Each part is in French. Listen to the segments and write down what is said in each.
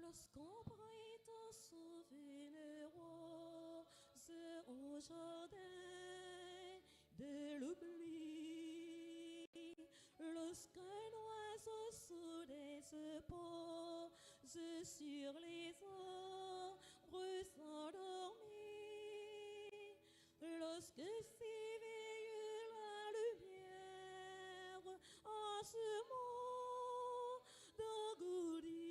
Lorsqu'on prit à sauver les roses au jardin de l'oubli, lorsqu'un oiseau soudain se pose sur les arbres endormis, lorsque s'éveille la lumière en ce monde d'engourdi,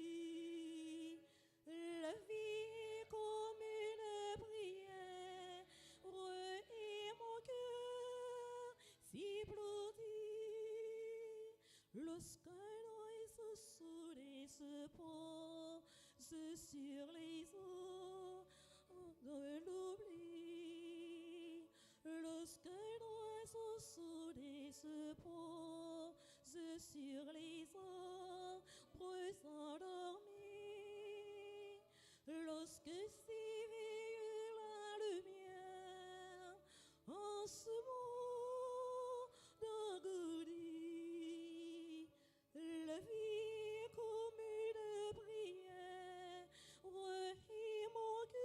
la vie comme une prière et mon cœur s'applaudit. Lorsqu'un oiseau soudain se pose sur les eaux de l'oubli, lorsqu'un oiseau soudain se pose sur les arbres endormis, lorsque s'éveille la lumière en ce monde d'engourdi, la vie comme une prière et mon cœur s'applaudit.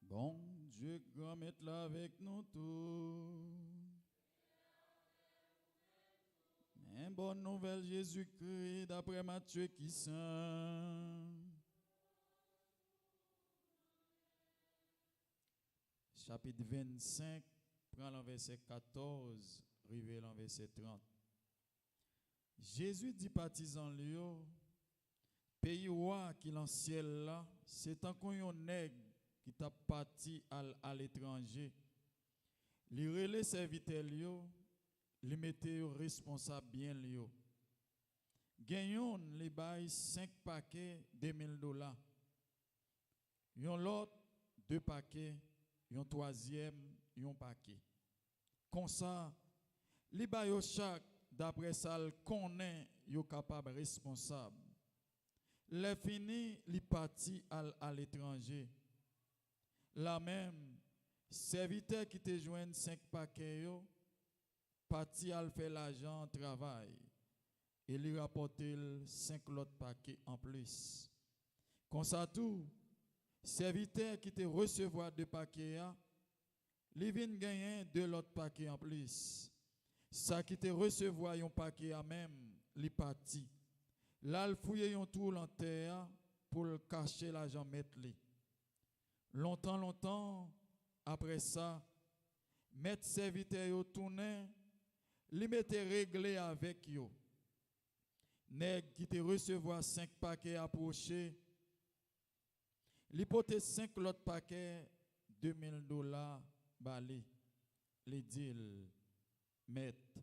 Bon Dieu, grand maître là avec nous tous. Mais bonne nouvelle Jésus-Christ d'après Matthieu qui saint. Chapitre 25, prend le verset 14, rivé le verset 30. Jésus dit partisan Léo, pays roi qui dans ciel là, c'est encore un nègre qui t'a parti à l'étranger. Li relè serviteur yo, li mette yo responsable bien yo. Gagnon li bay 5 paquets $2,000. Yon l'autre 2 paquets, yon troisième yon paquet. Comme ça, li bay yo chaque d'après ça le connaît yo capable responsable. Le fini li parti à l'étranger. La même serviteur qui te joigne 5 paquets yo parti à faire l'argent travail et lui rapporter 5 autres paquets en plus. Comme ça tout, serviteur qui te recevoir 2 paquets lui vient gagner 2 autres paquets en plus. Ça qui te recevoir un paquet à même, li parti. Là il fouille un tour en terre pour cacher l'argent mettre li. Longtemps, après ça, maître serviteur yo tourné, li mette réglé avec yo. Nèg qui te recevoir 5 paquets approché, li pote 5 autres paquets $2,000 balé. Li dit maître,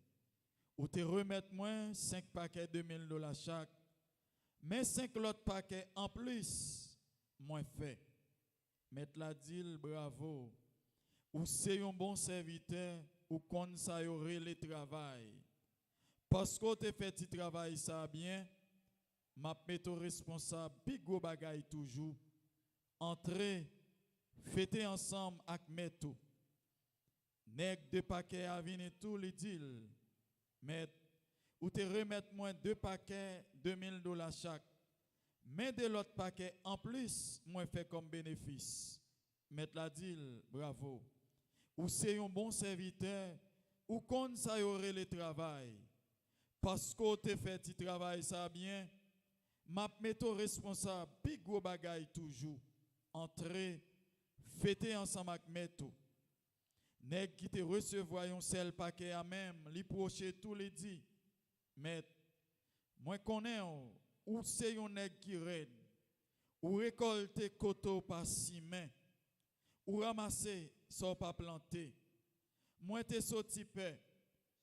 ou te remettre moins 5 paquets $2,000 chaque, mais 5 autres paquets en plus, moins fait. Maître la dit bravo. Ou c'est un bon serviteur ou qu'on ça aurait le travail. Parce que tu fait ce travail ça bien, m'a mette responsable pi gros bagay toujours. Entrer, fêter ensemble avec meto. Nèg 2 paquets à venir tout li dit. Maître, ou te remettre moins 2 paquets $2,000 chaque. Mais de l'autre paquet en plus, moi fait comme bénéfice. Maître la dit, bravo. Ou c'est un bon serviteur, ou qu'on ça y aurait le travail. parce que tu fait tu travail ça bien, m'a metto responsable, pi gros bagay toujours. Entrer, fêter ensemble avec meto. Nèg qui te recevoir un seul paquet à même, li proche tous les dit. Mais moi connais ou c'est un nèg qui raide, ou récolter coteau par six mains, ou ramasser sans pas planter. Moi te sorti père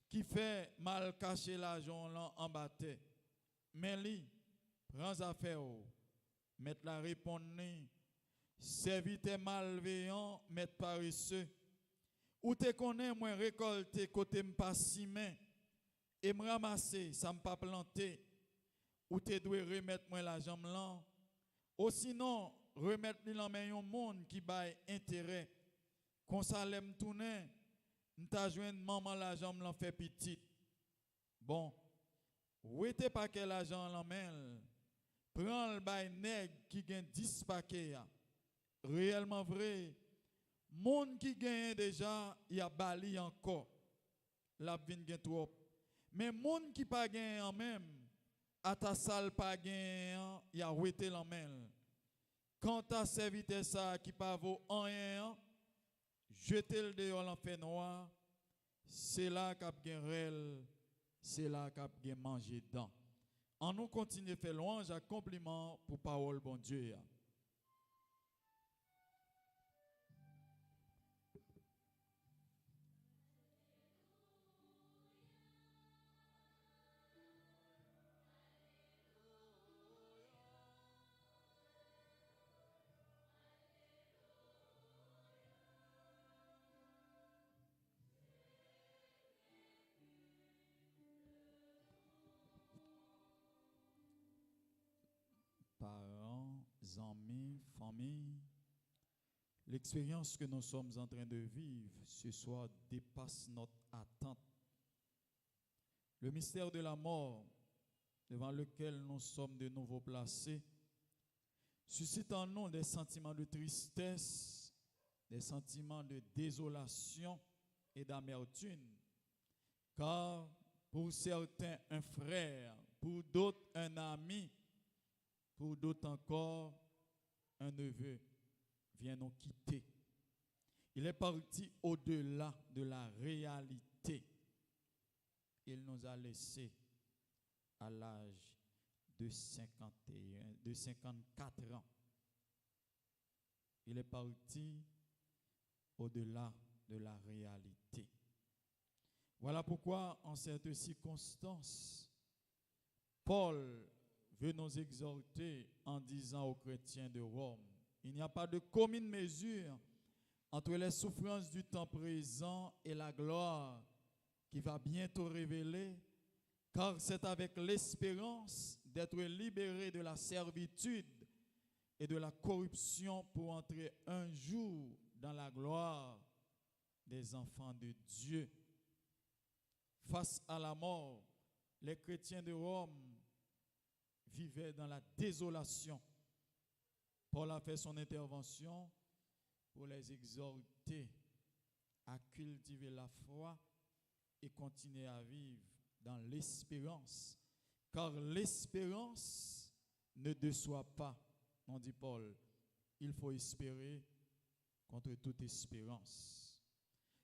qui fait mal cacher l'argent en bâté. Mais li prends affaire mettre la répondre serviteur malveillant mettre paresseux. Ou te connais moi récolter côté m'pas si main et me ramasser ça m'pas planter. Ou te doit remettre moi l'argent là. Ou sinon remettre li dans main un monde qui bail intérêt. Kon ça l'aime tourner, m'ta joindre maman l'argent là fait petite. Bon, ou était pas quel l'argent la main. Prends le bail nèg qui gagne 10 paquets. Réellement vrai. Monde qui gagne déjà, il y a bali encore. La vin gagne trop. Mais monde qui pas gagne en même, à ta salle pas gagne, il y a wete la main. Quand ta serviteur ça qui pas vaut rien, jeter le dehors en fait noir, c'est là qu'a gagne réel, c'est là qu'a gagne manger dedans. En nous continue faire louange à compliment pour parole bon Dieu. Parents, amis, famille, l'expérience que nous sommes en train de vivre ce soir dépasse notre attente. Le mystère de la mort devant lequel nous sommes de nouveau placés suscite en nous des sentiments de tristesse, des sentiments de désolation et d'amertume. Car pour certains, un frère, pour d'autres, un ami, pour d'autres encore, un neveu vient nous quitter. Il est parti au-delà de la réalité. Il nous a laissés à l'âge de 54 ans. Il est parti au-delà de la réalité. Voilà pourquoi, en cette circonstance, Paul veut nous exhorter en disant aux chrétiens de Rome, il n'y a pas de commune mesure entre les souffrances du temps présent et la gloire qui va bientôt révéler, car c'est avec l'espérance d'être libéré de la servitude et de la corruption pour entrer un jour dans la gloire des enfants de Dieu. Face à la mort, les chrétiens de Rome vivaient dans la désolation. Paul a fait son intervention pour les exhorter à cultiver la foi et continuer à vivre dans l'espérance. Car l'espérance ne déçoit pas, non dit Paul. Il faut espérer contre toute espérance.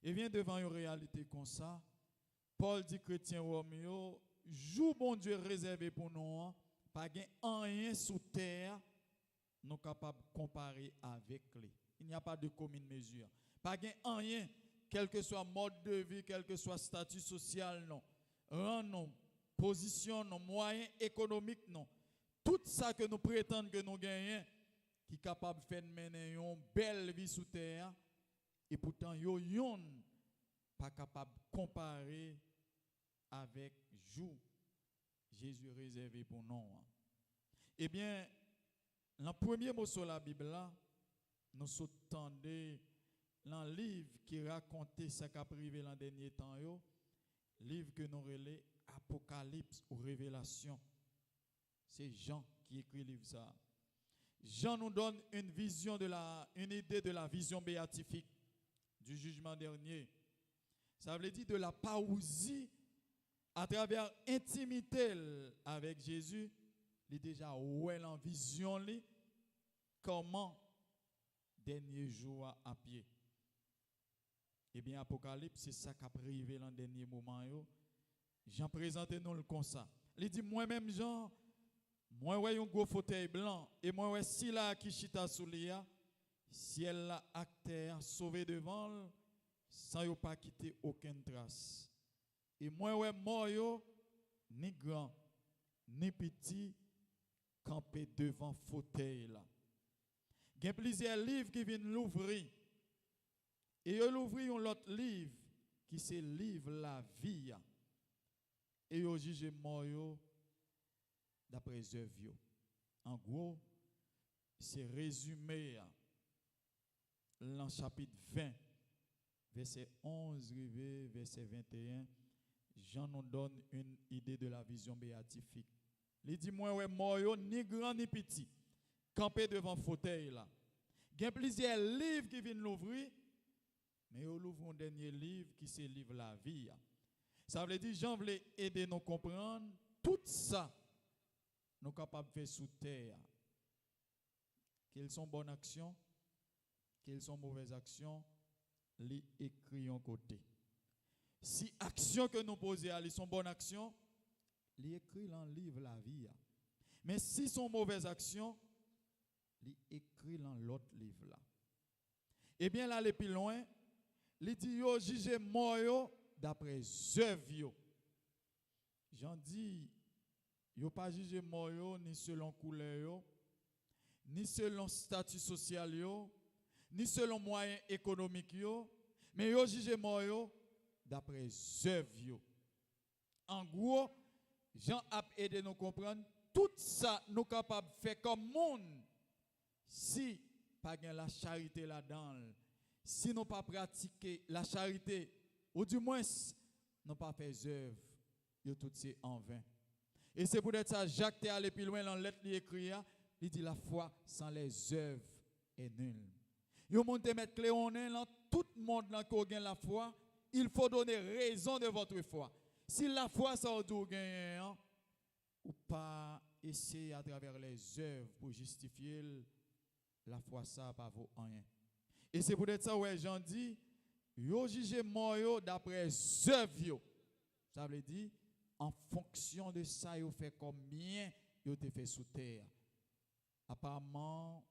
Et bien devant une réalité comme ça, Paul dit chrétien Roméo, joue bon Dieu réservé pour nous, pas rien sous terre, nous capables de comparer avec lui. Il n'y a pas de commune mesure. Pas rien, quel que soit mode de vie, quel que soit statut social, non. Rang, non. Position, non. Moyens économiques, non. Tout ça que nous prétendons que nous gagnons, qui est capable de faire mener une belle vie sous terre, et pourtant, yon pas capable de comparer avec jour Jésus réservé pour nous. Eh bien, dans le premier mot sur la Bible, là, nous s'entendons dans le livre qui racontait ce qui a privé dans le dernier temps, livre que nous relais Apocalypse ou Révélation. C'est Jean qui écrit le livre ça. Jean nous donne une vision une idée de la vision béatifique du jugement dernier. Ça veut dire de la parousie à travers intimité avec Jésus, il déjà ouais en vision li comment dernier jour à pied. Eh bien Apocalypse c'est ça qui a privé dans dernier moment yo. Jean présente nous le comme ça. Il dit moi-même Jean, moi ouais un gros fauteuil blanc et moi ouais si là qui chita sous lia, ciel la acteur sauvé devant sans yo pas quitter aucune trace. Et moi ouais mort yo ni grand ni petit campé devant fauteuil là. Il y a plusieurs livres qui viennent l'ouvrir. Et ils l'ouvrir un autre livre qui c'est livre la vie. Et ils jugent mort d'après œuvre. En gros, c'est résumé dans le chapitre 20, verset 11, verset 21. Jean nous donne une idée de la vision béatifique. Il dit moi ouais mort ni grand ni petit campé devant fauteuil là. Il y a plusieurs livres qui viennent l'ouvrir, mais il ouvre un dernier livre qui c'est livre la vie. Ça veut dire Jean voulait aider nous à comprendre tout ça nous sommes capables de faire sous terre. Quelles sont bonnes actions, quelles sont mauvaises actions, les écrits en côté. Si actions que nous posons elles sont bonnes actions, les écrits dans le livre la vie. Mais si sont mauvaises actions, les écrits dans l'autre livre là. Eh bien là, les plus loin, il dit yo juge mort d'après œuvre. J'en dis, yo pas juge mort ni selon couleur, ni selon statut social, ni selon moyens économiques, mais yo juge mort d'après œuvre. En gros, Jean a aidé nous comprendre tout ça nous capables de faire comme monde si pas gain la charité là-dedans, si nous pas pratiquer la charité ou du moins nous pas faire œuvre, yo tout c'est en vain. Et c'est pour être ça Jacques est allé plus loin dans lettre il écrit, il dit la foi sans les œuvres est nulle. Yo monte mettre clé en main tout le monde là qui a la foi, il faut donner raison de votre foi. Si la foi ça ou gagne ou pas essayer à travers les œuvres pour justifier la foi ça pas vaut rien. Et c'est pour être ça ouais Jean dit yo juge mort d'après œuvres. Ça veut dire en fonction de ça yo fait combien yo te fait sous terre. Apparemment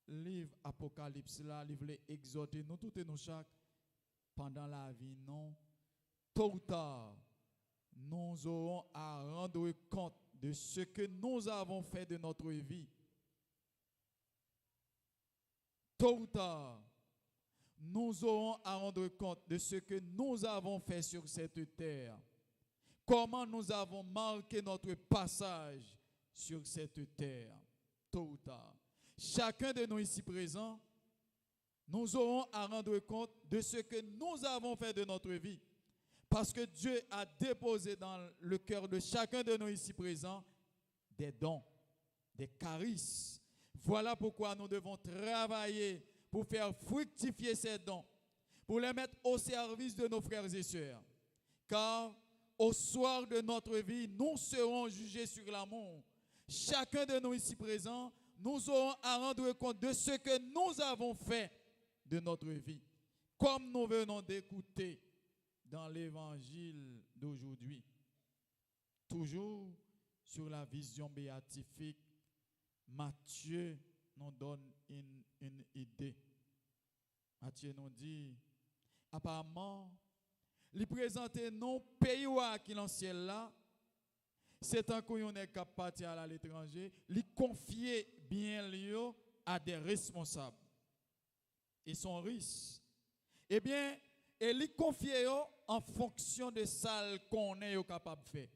livre Apocalypse là, livre exhorter nous tout et nous chaque pendant la vie non tôt ou tard nous aurons à rendre compte de ce que nous avons fait de notre vie. Tôt ou tard, nous aurons à rendre compte de ce que nous avons fait sur cette terre. Comment nous avons marqué notre passage sur cette terre. Tôt ou tard. Chacun de nous ici présents, nous aurons à rendre compte de ce que nous avons fait de notre vie. Parce que Dieu a déposé dans le cœur de chacun de nous ici présents des dons, des charismes. Voilà pourquoi nous devons travailler pour faire fructifier ces dons, pour les mettre au service de nos frères et sœurs. Car au soir de notre vie, nous serons jugés sur l'amour. Chacun de nous ici présents, nous aurons à rendre compte de ce que nous avons fait de notre vie. Comme nous venons d'écouter dans l'évangile d'aujourd'hui, toujours sur la vision béatifique, Matthieu nous donne une idée. Matthieu nous dit, apparemment, il présente nos pays qui dans le ciel là, c'est un qu'on est capable de partir à l'étranger, il confier bien lieu à des responsables. Et son risque, eh bien, et il confie en fonction de ça qu'on est capable de faire.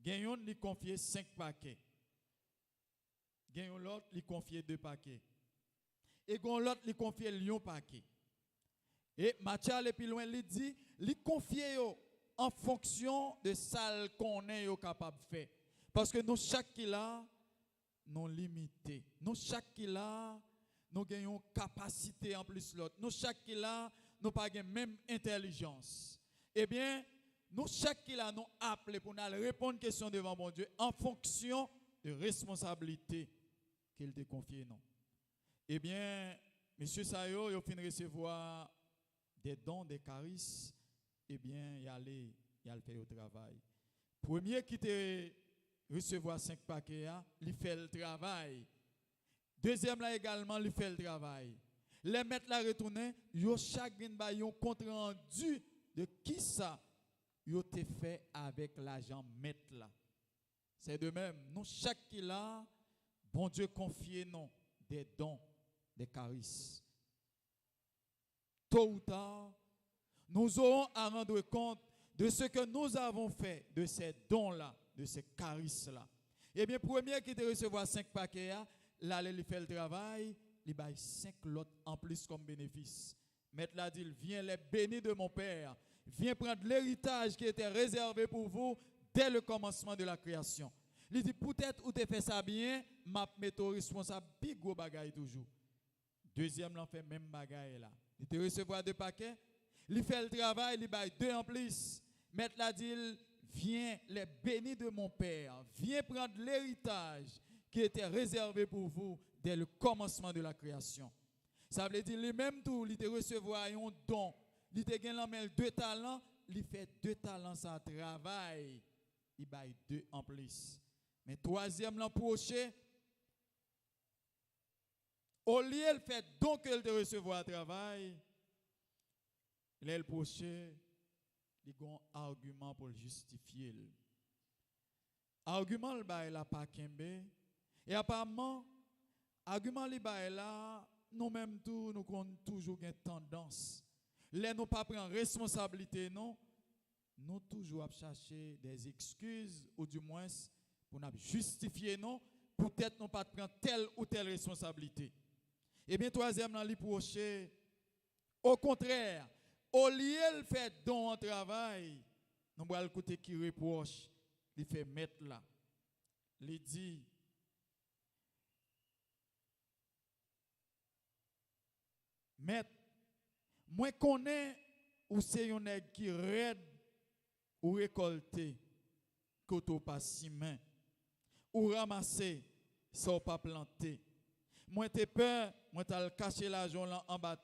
Gagnon lui confie 5 paquets. Gagnon l'autre lui confie 2 paquets. Et gon l'autre lui confie un paquet. Et Matthieu aller plus loin il dit, lui confie en fonction de ça qu'on est capable de faire. Parce que nous chaque qui là nous limité. Nous chaque qui là nous gagnons capacité en plus l'autre. Nous chaque qui là nous pas gagne même intelligence. Eh bien, nous chaque qui là nous appelé pour nous répondre question devant mon Dieu en fonction de responsabilité qu'il te confie non. Eh bien, monsieur Sayo, il a fini de recevoir des dons, des charismes, eh bien, il allait faire le travail. Premier qui te recevoir 5 paquets, il fait le travail. Deuxième là également, il fait le travail. Les maîtres là retourner, yo chacun ba yon compte rendu de qui ça yo te fait avec l'argent maître là. C'est de même, nous chaque qui là, bon Dieu confie nous des dons, des charismes. Tôt ou tard, nous aurons à rendre compte de ce que nous avons fait de ces dons-là, de ces charismes-là. Eh bien, premier qui te recevoir 5 paquets, là, il fait le travail, il baille 5 lots en plus comme bénéfice. Maître l'a dit, viens les bénis de mon Père, viens prendre l'héritage qui était réservé pour vous dès le commencement de la création. Il dit, peut-être où tu fait ça bien, m'a mettre responsable, big gros bagaille toujours. Deuxième, l'en fait même bagaille là. Il te recevoir 2 paquets, il fait le travail, il baille 2 en plus. Maître l'a dit, viens les bénis de mon Père, viens prendre l'héritage qui était réservé pour vous dès le commencement de la création. Ça veut dire, lui-même tout, il te recevoir un don, il te gagne 2 talents, il fait 2 talents ça travail, il baille 2 en plus. Mais troisième l'emproché, au lieu de faire donc il te recevoir travail, il est le prochain, il a un argument pour le justifier. Argument le bail là pas kembe et apparemment argument le bail là nous même tout nous avons toujours une tendance les nous pas prendre responsabilité non nous toujours à chercher des excuses ou du moins pour nous justifier non peut-être nous pas prendre telle ou telle responsabilité. Et bien troisième dans l'ipproché au contraire au lieu de faire don en travail nous allons le côté qui reproche il fait mettre là il dit maître moi connais ou c'est un nèg qui raide ou récolter koto pas si main ou ramasser ça pas planter moi t'ai peur moi t'al cacher l'argent là en bas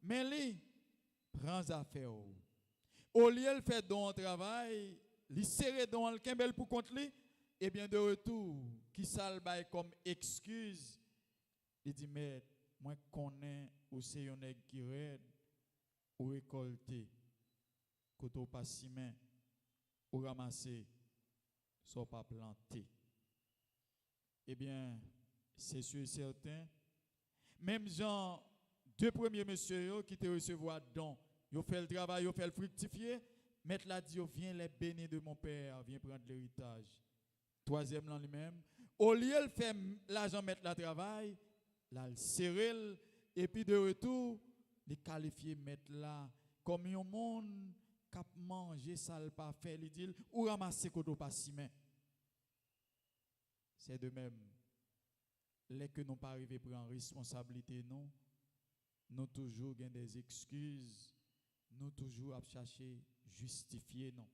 mais lui prends affaire au lieu de faire don travail li serrer don le kembel pour compte li et bien de retour qui ça le bail comme excuse il dit mais moi connais ou c'est un nèg qui raide ou récolter koto pas si main ou ramasser soit pas planté. Eh bien, c'est sûr et certain. Même Jean, 2 premiers messieurs qui te recevoir don, ils fait le travail, ils fait le fructifier. Maître l'a dit, viens les bénis de mon Père, viens prendre l'héritage. Troisième là lui-même, au lieu de faire l'argent mettre le travail, là le serrer et puis de retour, les qualifier mettre là comme un monde cap manger ça le pas fait, il dit ou ramasser kodo pas si main. C'est de même les que nous pas arriver prendre responsabilité non, nous toujours gain des excuses, nous toujours à chercher justifier non.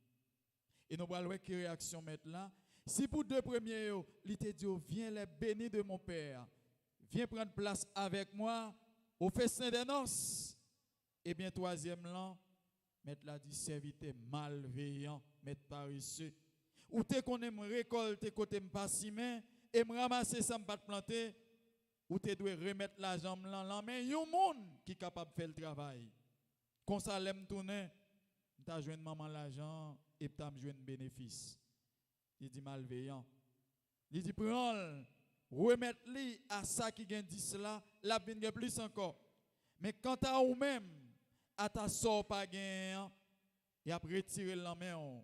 Et nous allons voir quelle réaction mettre là. Si pour 2 premiers il te dit viens les bénis de mon Père, viens prendre place avec moi au festin des noces. Et bien troisième là mettre la dit serviteur malveillant, mettre paresseux. Ou te qu'on aime récolter côté pas si main et me ramasser ça me pas planter ou te doit remettre l'argent là la main yon monde qui capable de faire le travail. Comme ça l'aime tourner, t'as joindre maman l'argent et t'as joindre bénéfice. Il dit malveillant. Il dit prends remettre li à ça qui gagne 10 là, la vinn plus encore. Mais quant à ou même à ta sort pas gain et après retirer la main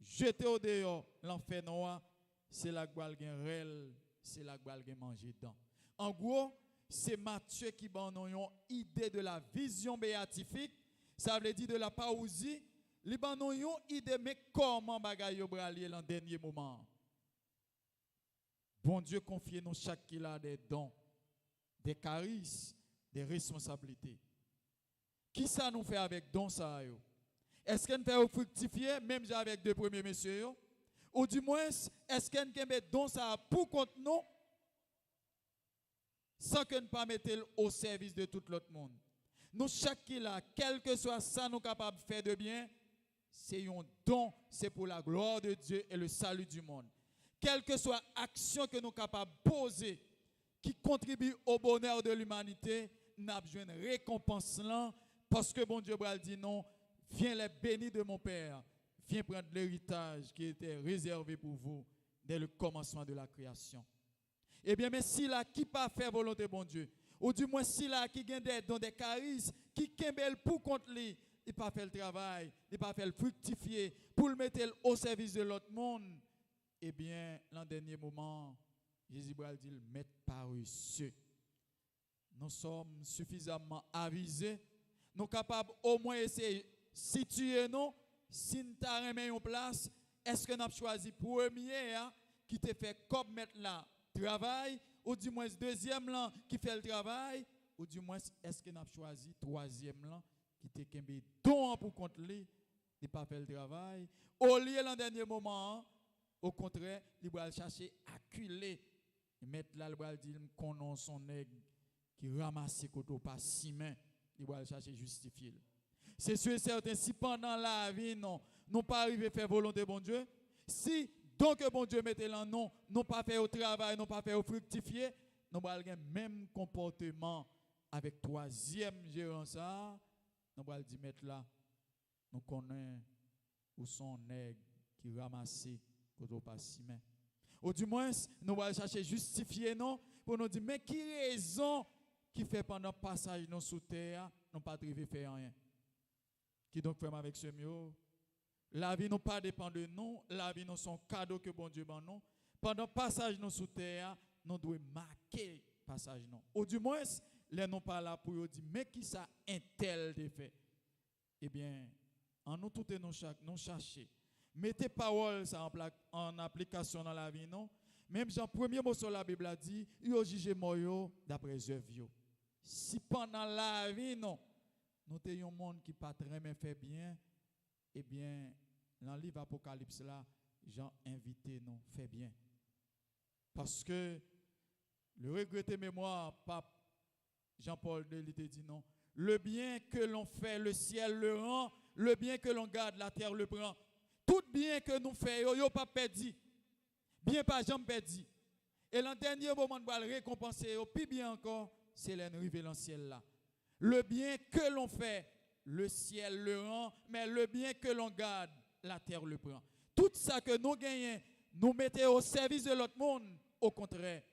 jeter au dehors l'enfer noir c'est la gual gain réel c'est la gual gain manger dedans en gros c'est Matthieu qui donne une idée de la vision béatifique ça veut dire de la paousie li ban une idée mais comment bagaille yo bralier dans dernier moment bon Dieu confie nous chaque qui a des dons des charismes des responsabilités. Qui ça nous fait avec don ça yo? Est-ce qu'on fait fructifier, même avec deux premiers messieurs? Ou du moins, est-ce qu'on met don ça pour compte nous, sans qu'on ne pas mettre au service de tout l'autre monde? Nous, chaque qui là, quel que soit ça, nous capables de faire de bien, c'est un don, c'est pour la gloire de Dieu et le salut du monde. Quelle que soit l'action que nous sommes capables de poser, qui contribue au bonheur de l'humanité, nous avons besoin de récompense là, parce que bon Dieu dit non, viens les bénis de mon Père, viens prendre l'héritage qui était réservé pour vous dès le commencement de la création. Eh bien, mais si là, qui pas fait volonté bon Dieu, ou du moins si là, qui gagne des dons, des charismes, qui kembel pour contre lui, il pas fait le travail, il pas fait le fructifier, pour le mettre au service de l'autre monde, eh bien, l'an dernier moment, Jésus dit, mettre paresseux. Nous sommes suffisamment avisés, nous sommes capables au moins essayer de situer nous, si nous avons en place, est-ce que nous avons choisi premier hein, qui te fait comme mettre là travail, ou du moins deuxième là qui fait le travail, ou du moins est-ce que nous avons choisi troisième là qui te kembe don pour contre lui, il pas fait le travail. Au lieu l'an dernier moment, au contraire, il va chercher acculer, mettre là, il va dire qu'on son nègre qui ramasse côté pas si main, il va chercher justifier. C'est sûr et certain, si pendant la vie, non pas arrivé à faire volonté de bon Dieu, si donc bon Dieu mettez là non pas faire au travail, non pas faire au fructifier, nous allons avoir le même comportement avec troisième gérant ça, nous allons dire mettre là, nous connaissons où sont nègres qui ramassent côté pas si main. Ou du moins, nous allons chercher justifier non pour nous dire mais qui raison qui fait pendant le passage nous sous terre, nous pas arrivé faire rien. Qui donc fait avec ce mieux? La vie n'a pas dépend de nous, la vie nous son cadeau que bon Dieu ban nous. Pendant le passage nous sous terre, nous devons marquer le passage nous. Ou du moins, les non pas là pour dire mais qui ça un tel de fait? Eh bien, en nous tout et nous chercher. Mettez parole ça en application dans la vie non. Même Jean premier mot sur la Bible a dit, yo juge moi d'après œuvre. Si pendant la vie non nous avons un monde qui pas très bien fait bien, eh bien, dans le livre Apocalypse là, Jean invité nous fait bien. Parce que le regretté mémoire, pape Jean-Paul II, il te dit non. Le bien que l'on fait, le ciel le rend, le bien que l'on garde, la terre le prend. Tout bien que nous faisons, yo pas perdu. Bien pas jamais perdu. Et le dernier moment de le récompenser, puis bien encore, c'est l'arrivée dans le ciel là. Le bien que l'on fait, le ciel le rend, mais le bien que l'on garde, la terre le prend. Tout ça que nous gagnons, nous mettons au service de l'autre monde, au contraire,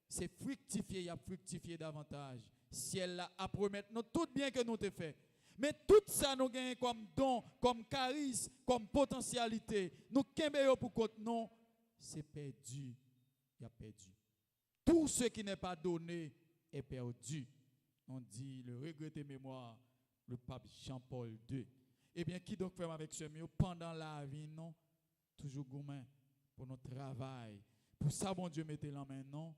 c'est fructifier, il y a fructifier davantage. Ciel là a promettre nous tout bien que nous te fait. Mais tout ça nous gagnons comme don, comme charisme, comme potentialité. Nous gagnons pour côté non, c'est perdu, il y a perdu. Tout ce qui n'est pas donné est perdu. On dit le regretté mémoire, le pape Jean-Paul II. Eh bien, qui donc fait avec ce mieux pendant la vie, non? Toujours gourmand pour notre travail. Pour ça, bon Dieu, mettez la main, non?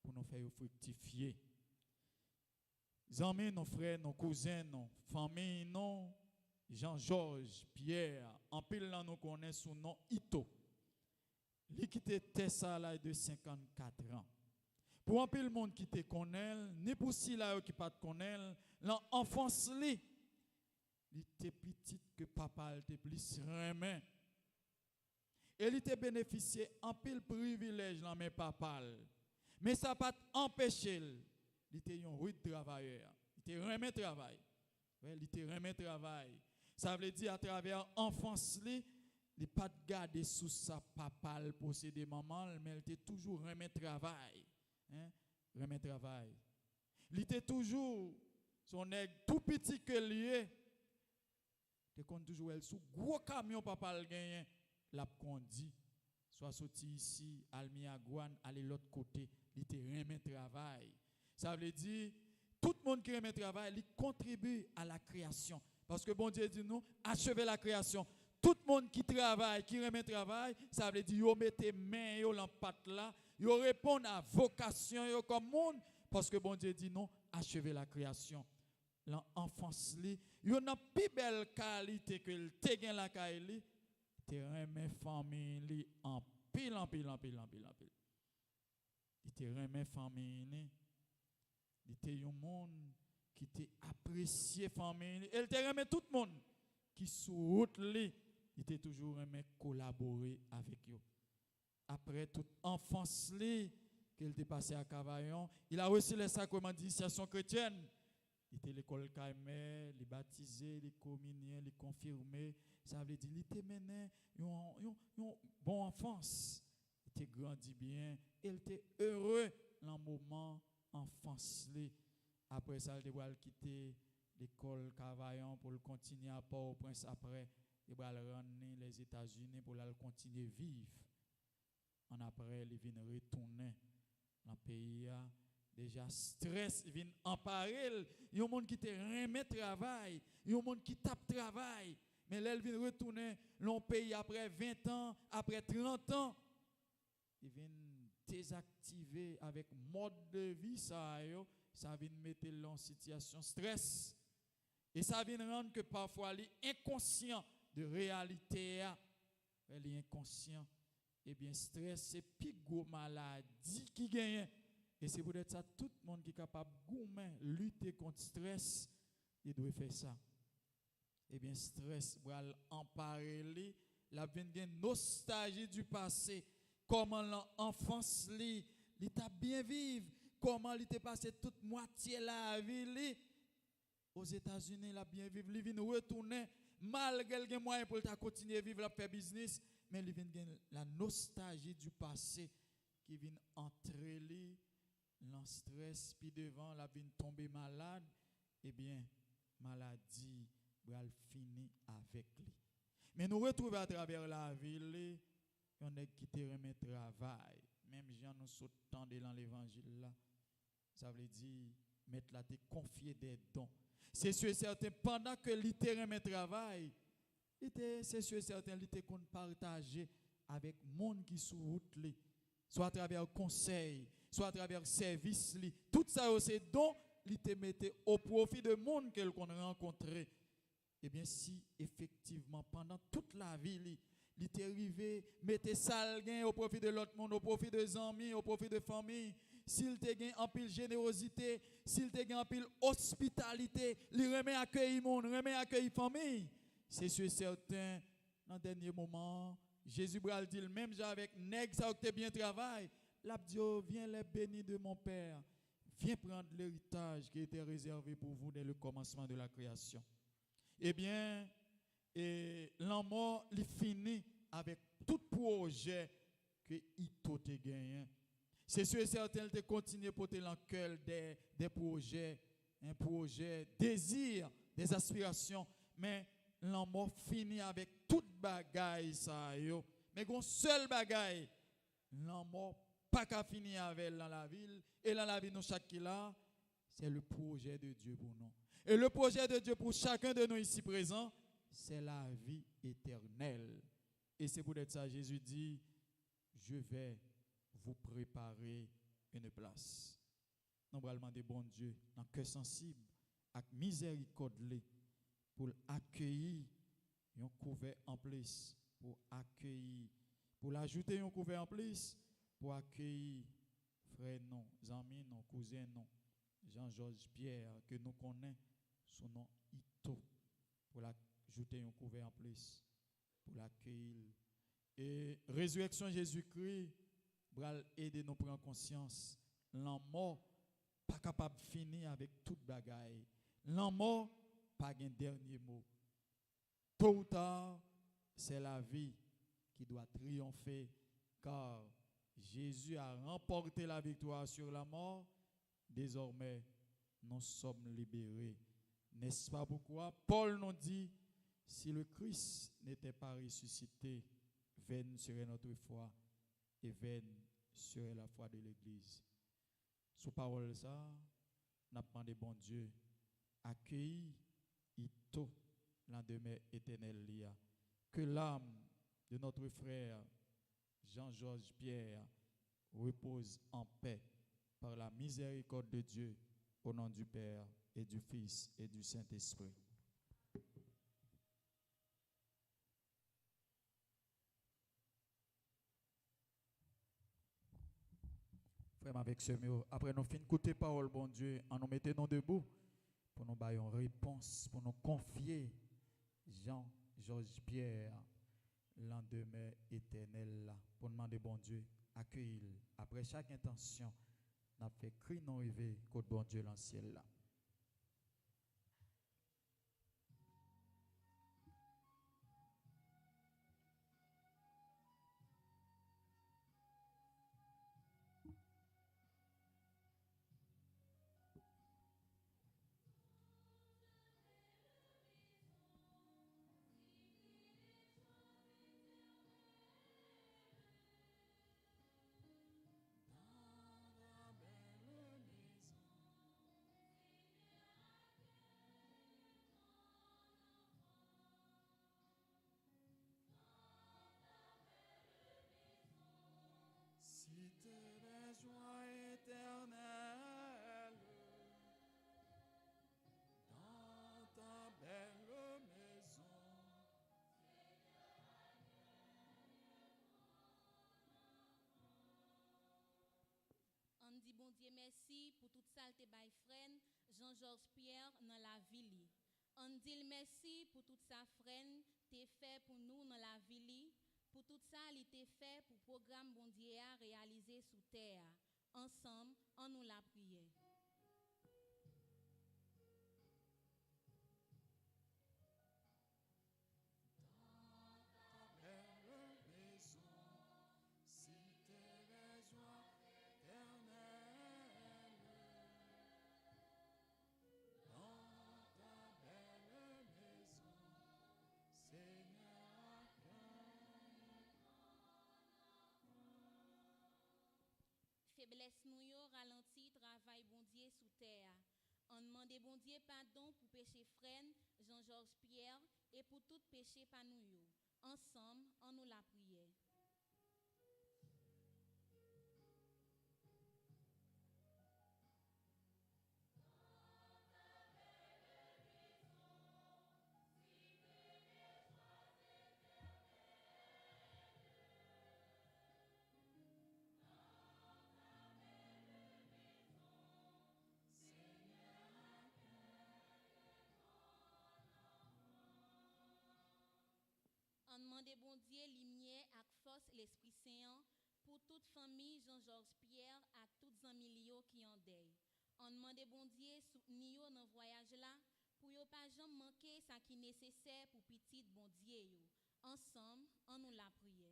Pour nous faire fructifier. Les amis, nos frères, nos cousins, nos familles, non? Jean-Georges, Pierre, en pile là, nous connaissons son nom Ito. Il quitté Tessa là de 54 ans. Pour un peu le monde qui te connaît, ni pour si là qui pas te connaît, l'enfance li, il était petit que papa était plus remin. Et il était bénéficié un peu le privilège dans mes papa. Mais ça pas empêché, il était un rude travailleur. Il était remin travail. Ouais, il était remin travail. Ça veut dire à travers l'enfance li, il pas de garder sous sa papa posséder maman, mais il était toujours remin travail. Remet travail. Il était toujours son nègre tout petit que lui. Il compte toujours elle sous gros camion papa le gagne l'a conduit soit sorti ici Almiagouane aller l'autre côté, il était remet travail. Ça veut dire tout le monde qui remet travail, il contribue à la création parce que bon Dieu dit nous achever la création. Tout le monde qui travaille, qui remet travail, ça veut dire yo mettez main yo dans patte là. Ils répondent à vocation comme monde parce que bon Dieu dit non, achevez la création. l'enfance li, yon a plus belle qualité que le te gen la kay li, te remet famille li en pile en pile en pile en pile en pile. Il te remet famille li, il te yon monde qui te apprécié famille li, il te remet tout le monde qui sous route li, il te toujours remet collaborer avec yo. Après toute enfance li, qu'il était passé à Cavaillon, il a reçu les sacrements d'initiation chrétienne. Il était l'école Caïmé, il baptisé, il communié, il confirmé. Ça veut dire qu'il était mené une bonne enfance. Il était grandi bien. Il était heureux dans le moment enfance. Après ça, il a quitté l'école Cavaillon pour continuer à Port-au-Prince. Après, il va rentrer les États-Unis pour continuer à vivre. Après, il vient retourner dans le pays. Déjà, stress vient emparer. Il y a un monde qui te remet travail. Il y a un monde qui tape travail. Mais là, il vient retourner dans le pays après 20 ans, après 30 ans. Il vient désactiver avec mode de vie. Ça vient mettre en situation stress. Et ça vient rendre que parfois, il est inconscient de réalité. Il est inconscient. Eh bien, stress, c'est plus gros maladie qui gagne. Et c'est peut-être ça, tout le monde qui est capable de lutter contre le stress, il doit faire ça. Eh bien, stress, va emparer, la nostalgie du passé, comment l'enfance, il t'a bien vivre, comment il t'a passé toute moitié la vie, aux États-Unis, il a bien vivre, il vient retourner, malgré les moyens pour continuer à vivre, faire business, mais il vient la nostalgie du passé qui vient entrer lui. Le stress, puis devant, la vie tomber malade, eh bien, maladie, va finir avec lui. Mais nous retrouvons à travers la ville, on est qui te remet travail. Même gens nous sautent dans l'évangile là. Ça veut dire, mettre là, te confier des dons. C'est sûr et certain, pendant que lui te remet travail, c'est sûr et certain, lui te compte partager avec le monde qui sous route, soit à travers le conseil, soit à travers le service, tout ça, c'est dont il te mettait au profit de monde qu'on a rencontré. Eh bien, si effectivement, pendant toute la vie, il t'est arrivé, mettez ça au profit de l'autre monde, au profit des amis, au profit de famille, s'il te gagne en pile générosité, s'il te gagne en pile hospitalité, il remet accueillir monde, remet accueillir famille. C'est sûr certain, dans le dernier moment, Jésus bral dit même avec nèg ça que bien travail, l'a dit viens les bénis de mon Père, viens prendre l'héritage qui était réservé pour vous dès le commencement de la création. Eh bien, l'amour il finit avec tout projet que Ito te gagné. C'est sûr et certain de continuer pour te l'enquête des projets, un projet, désir, des aspirations, mais l'amour finit avec toute bagaille ça yo. Mais un seul bagaille, l'amour pas qu'à finir avec dans la ville et dans la vie nous chaque qui là, c'est le projet de Dieu pour nous. Et le projet de Dieu pour chacun de nous ici présents, c'est la vie éternelle. Et c'est pour ça Jésus dit, je vais vous préparer une place. Nous allons demander bon Dieu, dans cœur sensible, avec miséricorde, pour accueillir un couvert en plus, pour accueillir, pour l'ajouter un couvert en plus, pour accueillir frères non, amis non, cousins non, Jean-Georges Pierre, que nous connaissons, son nom Ito, pour l'ajouter un couvert en plus, pour l'accueillir. Et résurrection Jésus-Christ, pour aider nous à prendre conscience, l'amour pas capable de finir avec toute bagaille. L'amour pas un dernier mot. Tôt ou tard, c'est la vie qui doit triompher, car Jésus a remporté la victoire sur la mort. Désormais, nous sommes libérés. N'est-ce pas pourquoi Paul nous dit, si le Christ n'était pas ressuscité, vaine serait notre foi et vaine serait la foi de l'Église. Sous parole ça, nous avons demandé bon Dieu, accueillir Ito la demeure éternelle. Que l'âme de notre frère Jean-Georges Pierre repose en paix par la miséricorde de Dieu au nom du Père et du Fils et du Saint-Esprit. Frère, avec ce mot, après nous fin écouter parole, bon Dieu, en nous mettant debout pour nous bailler une réponse, pour nous confier Jean-Georges Pierre, lendemain éternel là, pour demander bon Dieu, accueillir. Après chaque intention, nous avons fait cri non rêver contre bon Dieu dans le ciel là. Cité des joies éternelles, dans ta belle maison. On dit bon Dieu merci pour toute ça te bay frère Jean-Georges Pierre dans la ville. On dit merci pour toute ça frère te fait pour nous dans la ville. Pour tout ça, il était fait pour le programme bon Dieu a réalisé sous terre. Ensemble, on nous l'a prié. Faiblesse nous yo ralenti travail bon Dieu sous terre. On demande bon Dieu pardon pour péché frère Jean-Georges Pierre et pour tout péché pas nous yo. Ensemble, on nous la prière. On demande bon Dieu lumière avec force l'Esprit Saint pour toute famille Jean-Georges Pierre et toutes amis qui en deuil. On demande bon Dieu soutenir dans voyage là pour yo pas jamais manquer ça qui est nécessaire pour petit bon Dieu yo. Ensemble, on nous la prière.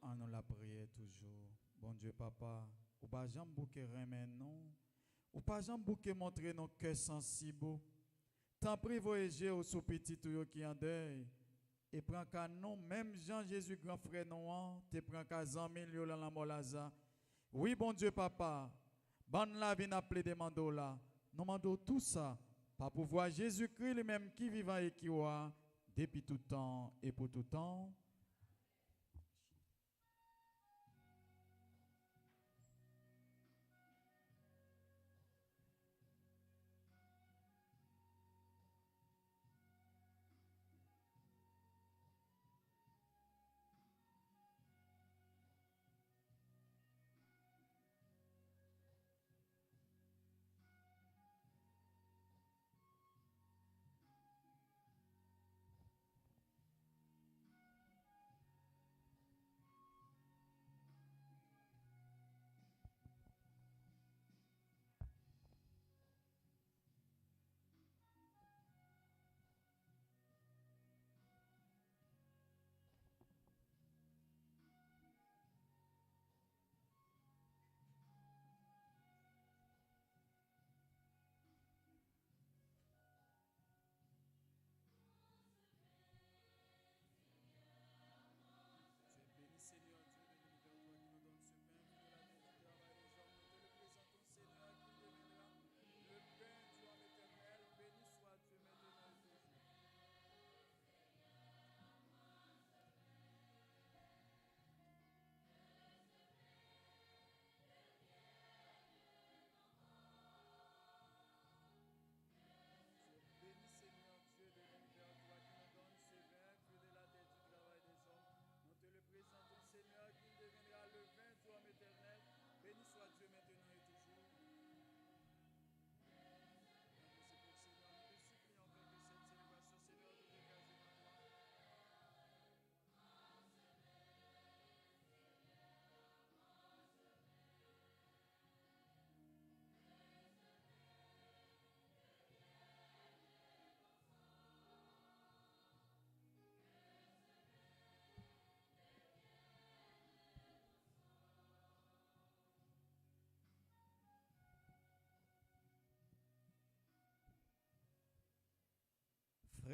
On nous la prière toujours. Bon Dieu, papa, ou pas jamais bouquer remen non, ou pas jamais bouquer montrer nos cœurs sensibles. Tant pris voyager au sous petit tout qui en deuil. Et prend qu'à nous, même Jean-Jésus, grand frère, non, te prend qu'à 100 000 dans la molaza. Oui, bon Dieu, papa, ban la vie n'a plus demandé là. Nous demandons tout ça, par pouvoir Jésus-Christ lui-même qui vivant et qui voit, depuis tout temps et pour tout temps.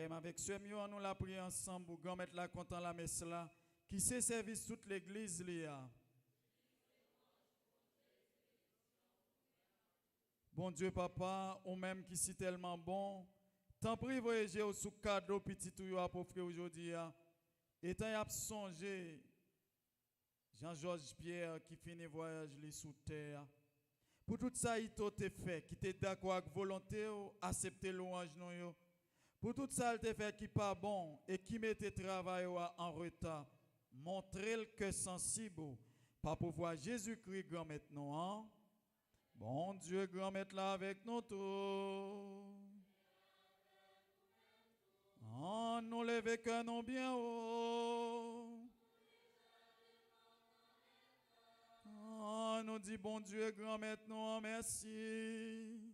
Frère, avec ce mieux, nous la prions ensemble pour grand mettre la content la messe là, qui sait service toute l'église là. Bon Dieu, papa, ou même qui si tellement bon, t'en prie, voyager au sous cadeau petit tout à offrir aujourd'hui. Et tant y a songé, Jean-Georges Pierre qui finit voyage li sous terre. Pour tout ça, il t'a fait, qui t'est d'accord avec volonté, accepter louange non yo. Pour tout ça, il t'a fait qui pas bon et qui mettait travail en retard. Montrer le cœur sensible, pas pouvoir Jésus-Christ grand maintenant. Hein? Bon Dieu, grand maître là avec nous tous. En nous lever que nous bien haut. En nous dit bon Dieu, grand maître nous en merci.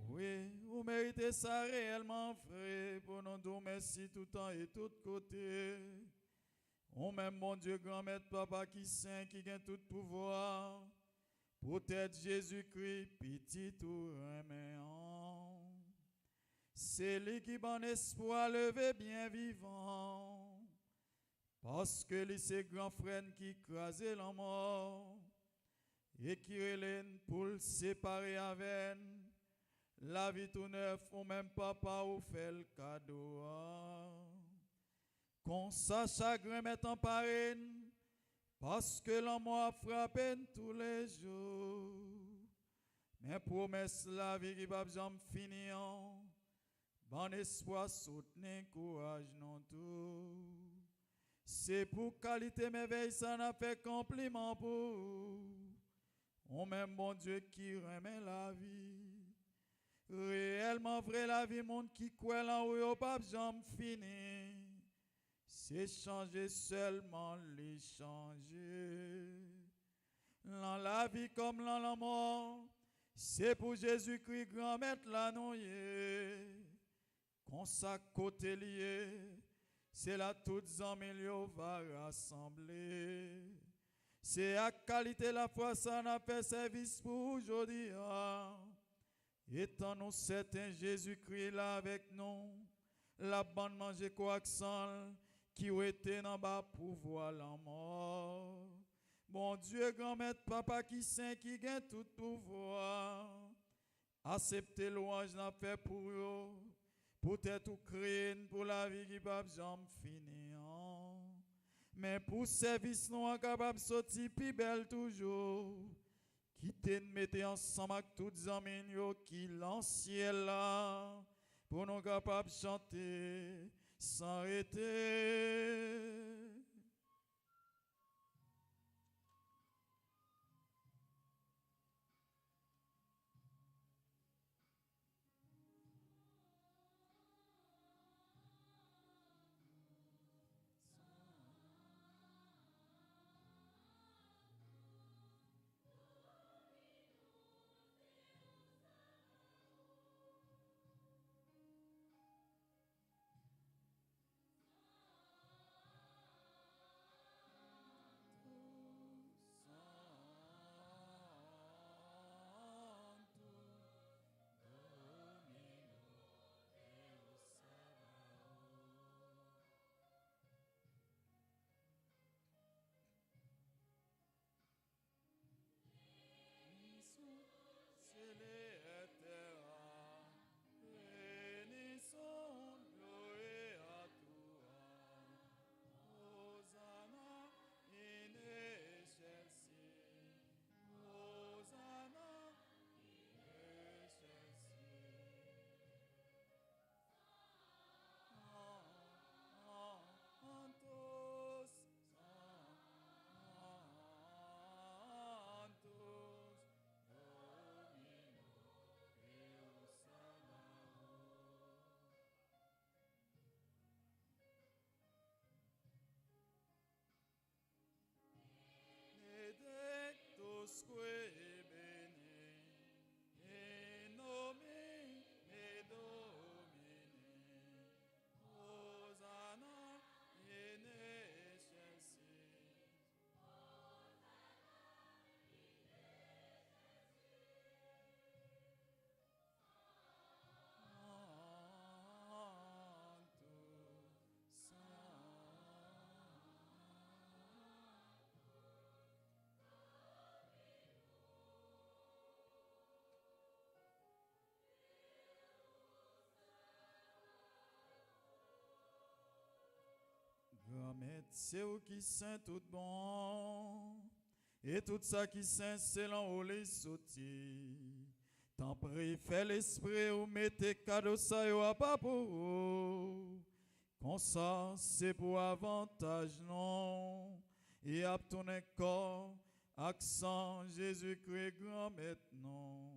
Oui, vous méritez ça réellement, frère, pour nous dire merci tout temps et tout côté. On même mon Dieu, grand maître, papa qui saint, qui gagne tout pouvoir. Peut-être Jésus-Christ, petit ou reméant. C'est lui qui bon espoir levé bien vivant. Parce que lui c'est grand frère qui écrasait la mort. Et qui relève pour le séparer avec la vie tout neuf, ou même papa ou fait le cadeau. Qu'on sa chagrin met en parraine, parce que l'amour a frappé tous les jours. Mais promesse la vie qui va jamais finir. Bon espoir, soutenir, courage, non tout. C'est pour qualité merveille, ça n'a fait compliment pour. On même bon Dieu qui remet la vie. Réellement vrai la vie, monde qui croit là où il pas jamais fini. C'est changer seulement les changer. Dans la vie comme dans la mort, c'est pour Jésus-Christ grand maître la noyer. Qu'on sa côté lié, c'est là toutes en milieu va rassembler. C'est à qualité la foi ça n'a fait service pour aujourd'hui. Étant nous certain Jésus-Christ là avec nous, la bande manger coaxant qui était en bas pour voir la mort. Bon Dieu, grand maître, papa qui saint, qui gagne tout pouvoir. Acceptez louange n'a fait pour eux. Peut-être ou créer pour la vie qui va jamais finir. Mais pour service, nous sommes capables de sortir plus belle toujours. Qui te mettez ensemble avec toutes les amis qui l'ancien là. Pour nous capables de chanter sans arrêter. Maître, c'est où qui saint tout bon. Et tout ça qui saint, c'est l'en haut les sautis. Tant prie, fais l'esprit ou mettez cadeau ça yo à pas pour vous. Comme ça, c'est pour avantage, non. Et à ton corps, accent Jésus-Christ grand maintenant.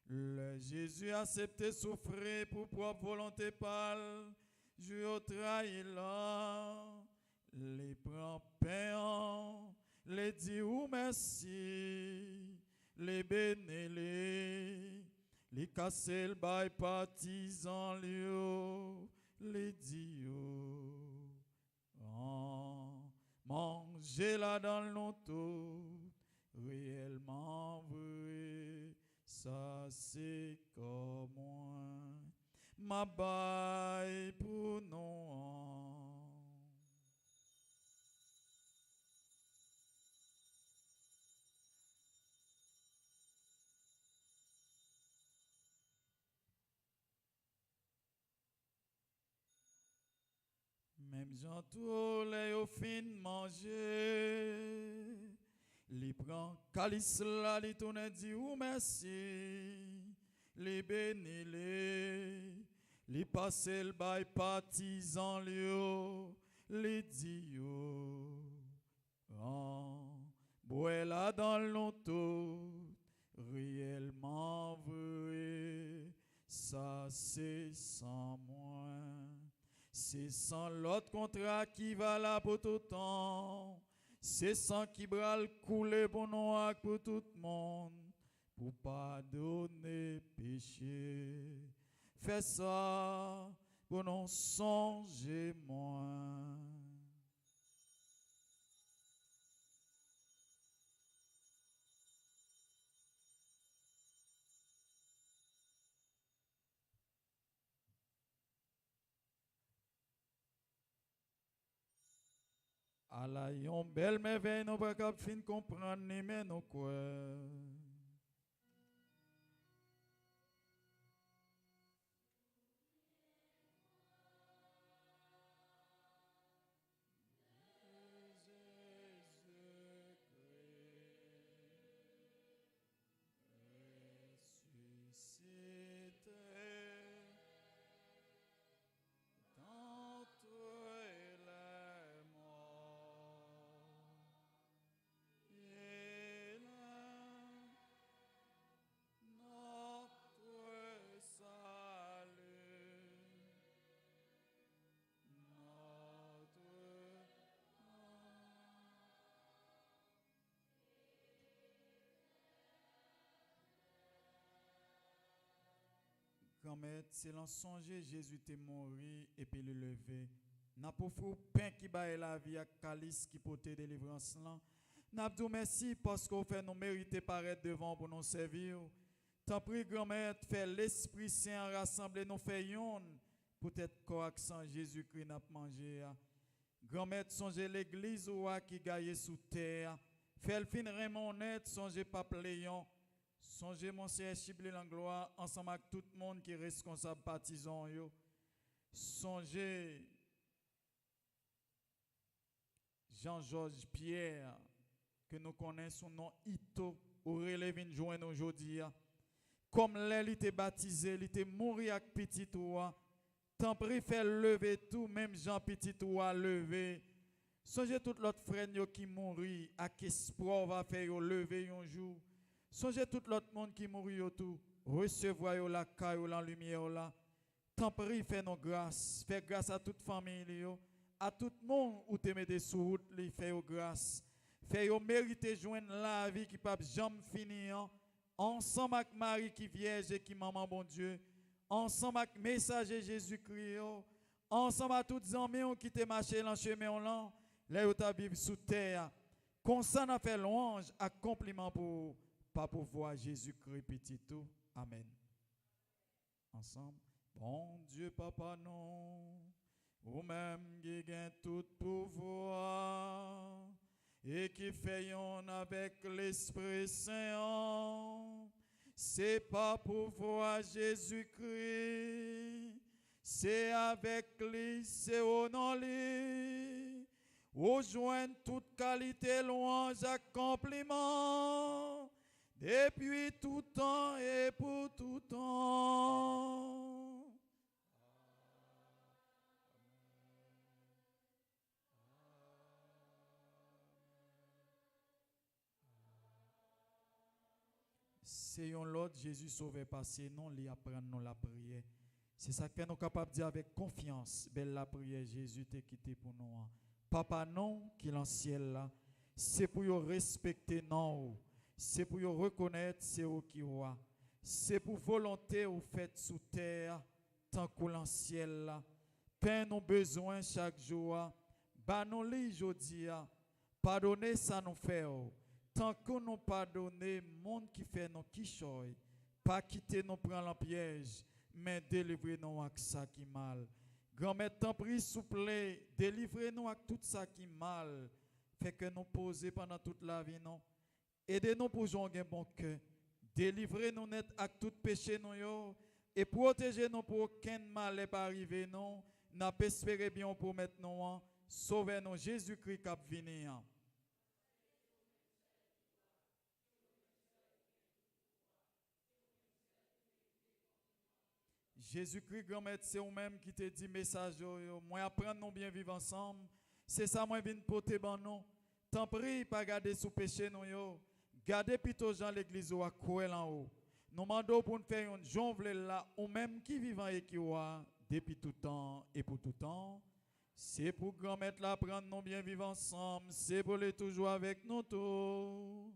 Le Jésus accepté souffrir pour propre volonté pâle. Je au trahi là. Les prend pain, les dit ou merci. Les bénis, les casser le bail partisan, les dieux. Manger là dans le noto, réellement vrai, ça c'est comme moi. Ma baille pour nous. Même Jean tout les au fin manger, li prend calice là, li tourne dit ou merci, li béni li passe le bail partisan li dit yo, bois là dans l'auto, réellement vrai, ça c'est sans moi. C'est sans l'autre contrat qui va là pour tout temps. C'est sans qui bral couler pour nous pour tout le monde. Pour pardonner péché. Fais ça pour nous songer moins. À la yon belle merveille, nous pas cap fin comprendre ni mais nous quoi. Grand-mère, c'est l'en songer Jésus t'est mort et puis le lever. N'a pas fait pain qui baille la vie à calice qui porte délivrance là. N'a pas merci parce qu'on fait nous mériter paraître devant pour nous servir. T'en prie grand-mère, fait l'Esprit Saint rassembler nous fait yon. Peut-être qu'accent Jésus-Christ n'a pas mangé. Grand-mère, songez l'église ou qui gagne sous terre. Fait le fin Raymond net, songez Pape Léon. Songez mon Seigneur Chiblé Langlois ensemble avec tout le monde qui est responsable partisan yo. Songez Jean-Georges Pierre que nous connaissons son nom Ito au relevé joindre aujourd'hui. Comme il était baptisé, il était mort avec petit toi. Tant pis fait lever tout, même Jean petit toi lever. Songez tout l'autre frère qui mourit avec espoir va faire lever un jour. Songez tout l'autre monde qui mourit tout, recevoir la caille la lumière là. Tant pis fait nos grâces, fait grâce à toute famille à tout le monde où te mettez sous route, li fait grâce. Fait mériter joindre la vie qui pas jamais finir. Ensemble avec Marie qui vierge et qui maman bon Dieu. Ensemble avec messager Jésus-Christ. Ensemble avec tous les amis qui te marché dans chemin là, là où tu vivre sous terre. Comme ça n'a fait louange, accomplissement pour pas pour voir Jésus-Christ petit tout. Amen. Ensemble. Bon Dieu papa non. Ou même qui gagne tout pouvoir et qui fait yon avec l'Esprit Saint. C'est pas pour voir Jésus-Christ, c'est avec lui, c'est au nom lui. rejoigne toute qualité, louange, accomplissement, depuis tout temps et pour tout temps. C'est un l'autre Jésus sauvé passé, non, lui apprendre nous la prière. C'est ça que nous sommes capables de dire avec confiance. Belle la prière, Jésus t'est quitté pour nous. Papa, non, qui est dans le ciel là, c'est pour nous respecter, non. C'est pour nous reconnaître, c'est où qui roi. C'est pour volonté ou fait sous terre, tant que dans le ciel là. Pain nos besoins chaque jour. Bah nous li jodi. Pardonnez ça nous fait. Tant que nous pardonnons, monde qui fait nos quichoy, pas quitter nous prendre le piège, mais délivrez-nous avec ça qui mal. Grand-mère, t'en prie, s'il vous plaît, délivrez-nous avec tout ça qui mal. Fait que nous poser pendant toute la vie, non. Aidez-nous pour jouer un bon cœur. Délivrez-nous net avec tout péché, nous, yo, et protégez-nous pour aucun mal n'est pas arrivé, non. N'a pas espéré bien pour maintenant. Sauvez-nous, Jésus-Christ qui a venir. Jésus-Christ, grand-mère, c'est vous-même qui te dit message. Moi, apprendre nous bien vivre ensemble. C'est ça, moi, je viens porter ban nous. Tant pis, pas garder sous péché, nous, yo. Gardez plutôt Jean l'église ou à quoi en haut. Nous demandons pour nous faire une jongle là, ou même qui vivant et qui voit, depuis tout temps et pour tout temps. C'est pour grand-mère là, apprendre nous bien vivre ensemble. C'est pour les toujours avec nous tous.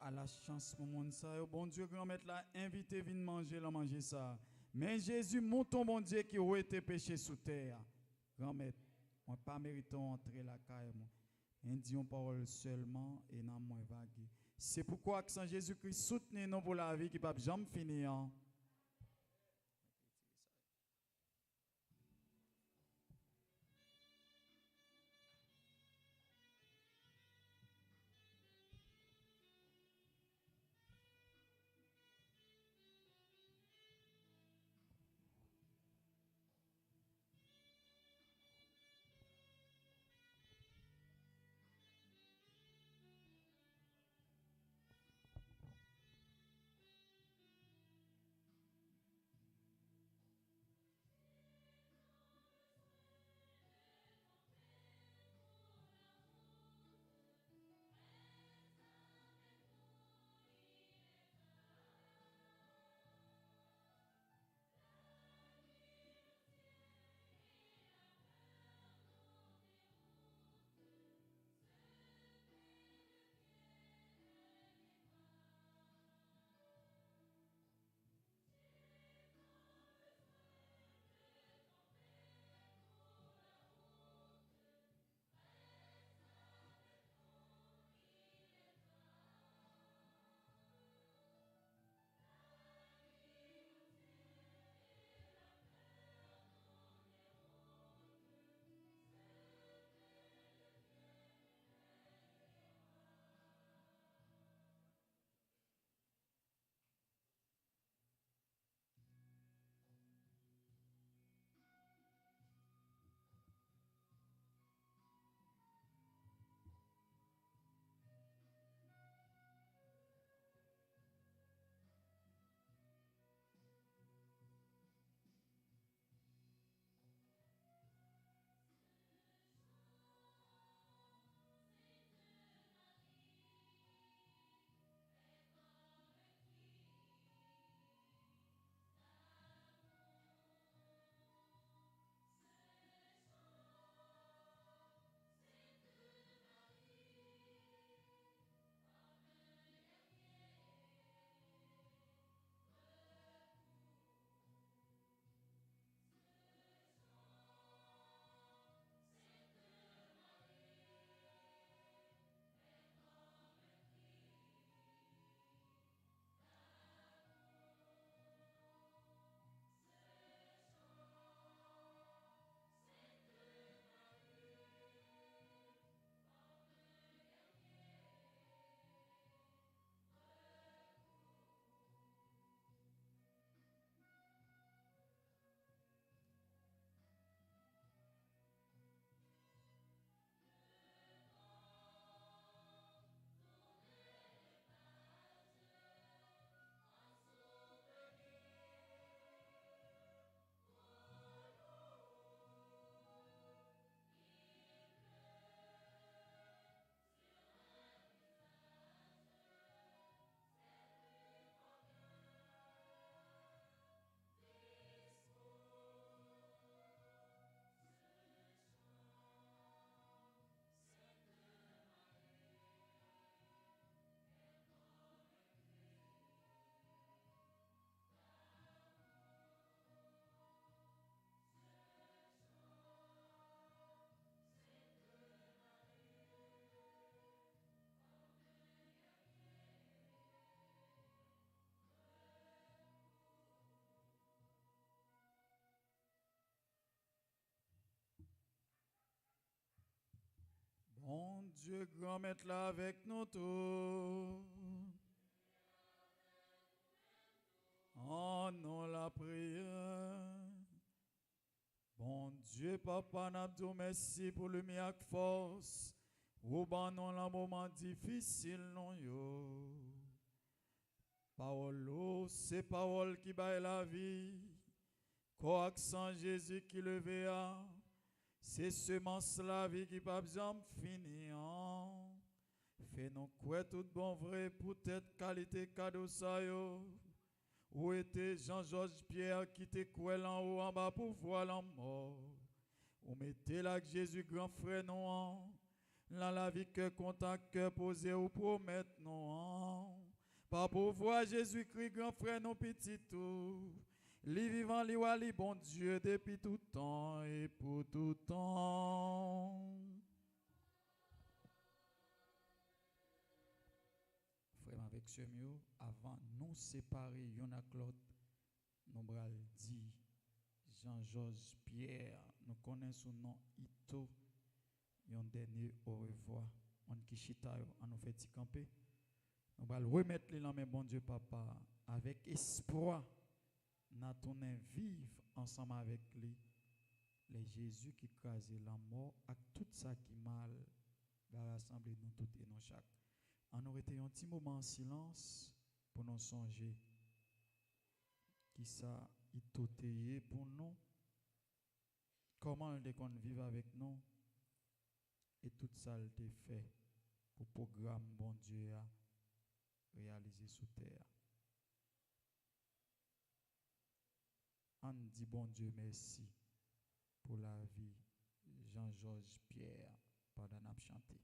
À la chance pour mon ça, bon Dieu grand-mère là, invitez venir manger, la manger ça. Mais Jésus, mon ton bon Dieu qui a été péché sous terre. Grand-mère, on pas mérité entrer la caille. On dit une parole seulement et non moins vague. C'est pourquoi que Jésus-Christ soutenez nous pour la vie qui ne peut jamais finir. Dieu grand maître là avec nous tous. En nous la prière. Bon Dieu, Papa, n'a dit merci pour le miracle force. Ou ban non la moment difficile non yo. Parole, c'est parole qui baille la vie. Coaccent Jésus qui le verra. C'est semence la vie qui pas besoin finir. Fais-nous quoi tout bon vrai pour cette qualité cadeau ça yo. Où était Jean-Georges Pierre qui te quoi en haut en bas pour voir la mort. Où mettez là que Jésus grand frère non. Dans la vie que contact cœur posé ou promettre non. Pas pour voir Jésus-Christ grand frère non petit tout. Li vivant li wali bon Dieu depuis tout temps et pour tout temps. Frère avec ce mieux, avant nous séparer y'en a Claude, nous bral dit Jean-Georges Pierre, nous connaissons son nom Ito, y'en dernier au revoir. On qui chita on nous fait camper. Nous bral remettre les mains bon Dieu papa avec espoir. Nous tourner vivre ensemble avec lui. Les Jésus qui crasait la mort avec tout ça qui mal va rassembler nous tous et nous chaque. On aurait été un petit moment en silence pour nous songer qui ça il t'oteye pour nous, comment il qu'on vive avec nous et tout ça il te fait pour programme bon Dieu a réaliser sous terre. On dit bon Dieu merci pour la vie Jean-Georges Pierre pendant qu'on a chanté.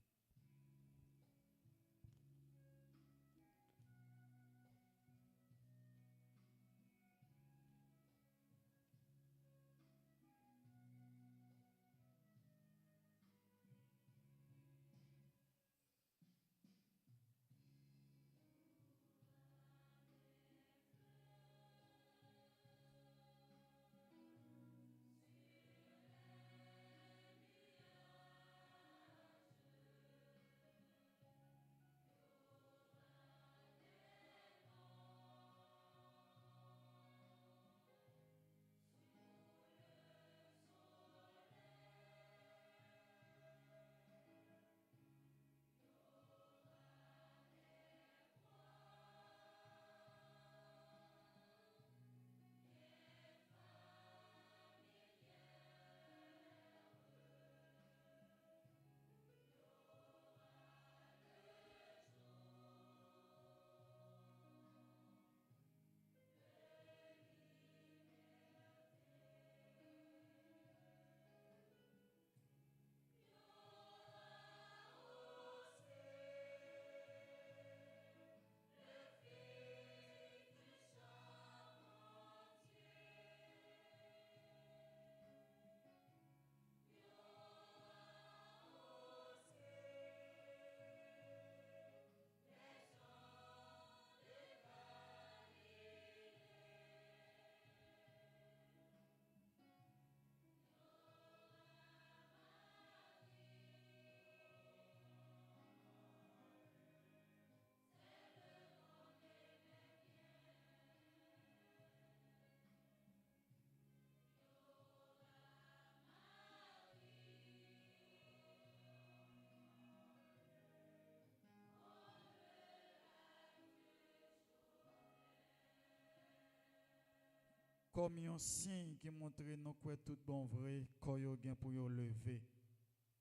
Comme un signe qui montre nous que tout bon vrai, quand yo gen pour yo lever.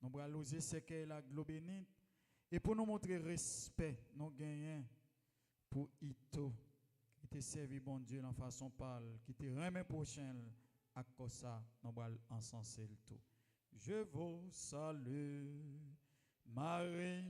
Nous allons oser ce qu'est la globénite et pour nous montrer respect, nous gagnons pour Ito qui te servi bon Dieu en façon pâle, qui te remet prochain à cause ça, nous allons encenser le tout. Je vous salue, Marie.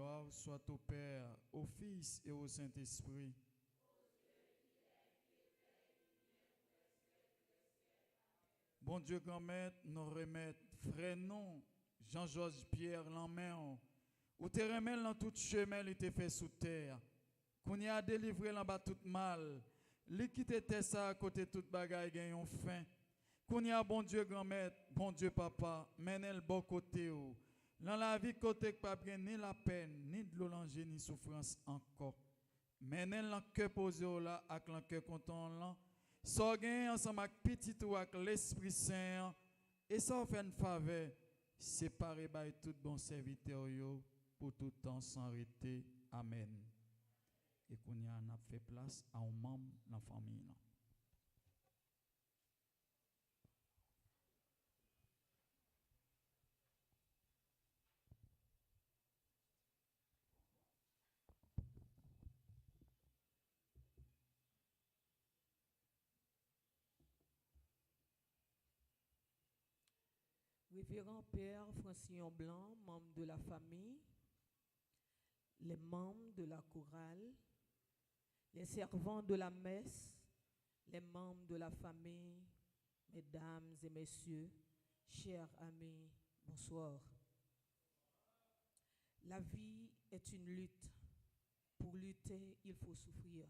Gloire soit au Père, au Fils et au Saint-Esprit. Bon Dieu, grand-mère, nous remettre, frère non, Jean-Georges Pierre, l'emmène, ou te remet dans tout chemin, il te fait sous terre. Qu'on y a délivré là-bas tout mal, li quitte ça à côté toute bagaille gagne fin. Qu'on y a bon Dieu grand-mère, bon Dieu papa, mène le bon côté ou. Dans la vie côté que pas bien ni la peine, ni de l'olanger ni souffrance encore. Mène le cœur posé là avec le cœur content là. So gagne ensemble avec petit ou avec l'Esprit Saint et ça fait une faveur, séparer by tout bon serviteur yo pour tout temps sans arrêter. Amen. Et qu'on y a fait place à un membre de la famille. Révérend Père Francillon Blanc, membre de la famille, les membres de la chorale, les servants de la messe, les membres de la famille, mesdames et messieurs, chers amis, bonsoir. La vie est une lutte. Pour lutter, il faut souffrir.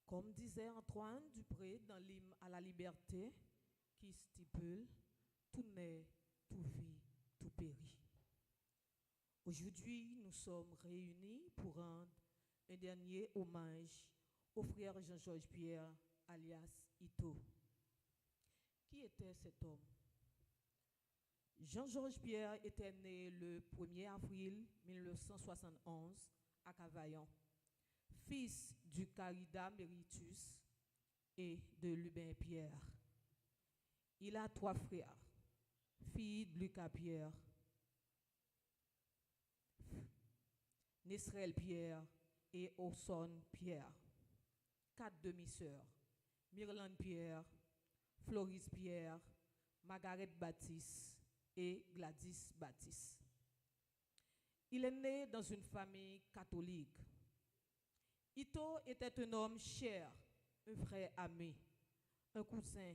Comme disait Antoine Dupré dans l'hymne à la liberté, qui stipule tout naît, tout vit, tout périt. Aujourd'hui, nous sommes réunis pour rendre un dernier hommage au frère Jean-Georges Pierre, alias Ito. Qui était cet homme? Jean-Georges Pierre était né le 1er avril 1971 à Cavaillon, fils du Carida Méritus et de Lubin Pierre. Il a 3 frères, fille de Lucas Pierre, Nesrel Pierre et Orson Pierre. 4 demi-sœurs, Myrlande Pierre, Floris Pierre, Margaret Baptiste et Gladys Baptiste. Il est né dans une famille catholique. Ito était un homme cher, un frère ami, un cousin,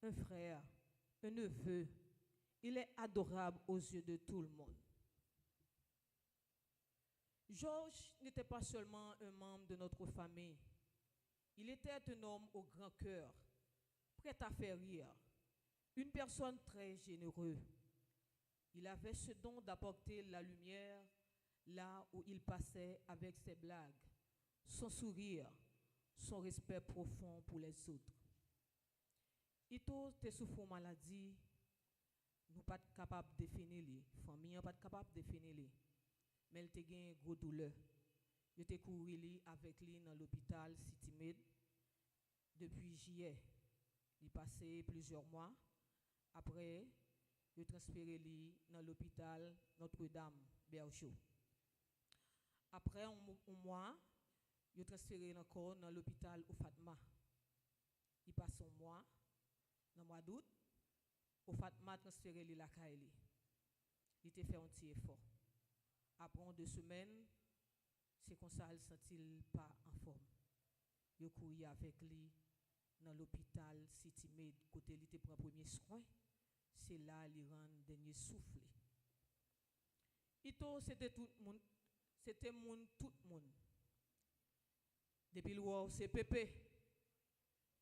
un frère, un neveu. Il est adorable aux yeux de tout le monde. Georges n'était pas seulement un membre de notre famille. Il était un homme au grand cœur, prêt à faire rire, une personne très généreuse. Il avait ce don d'apporter la lumière là où il passait avec ses blagues, son sourire, son respect profond pour les autres. Ito te souffre maladie, nous pas capable de définir les, famille pas capable de définir les, mais il te gagne gros douleur. Il te couru avec lui dans l'hôpital City Med depuis juillet. Il passé plusieurs mois. Après, il transféré lui dans l'hôpital Notre-Dame Bergeau. Après un mois, il transféré encore dans l'hôpital Oufatma. Il passe un mois, dans le mois d'août, Oufatma transféré lui la Kaili. Il te fait un petit effort. Après 2 semaines, c'est comme ça, il ne se sentit pas en forme. Il couru avec lui dans l'hôpital City Med, côté il te prend premier soin. C'est là qu'il rend dernier souffle. Ito, c'était tout le monde. C'était tout le monde. Depuis le wow, c'est Pépé.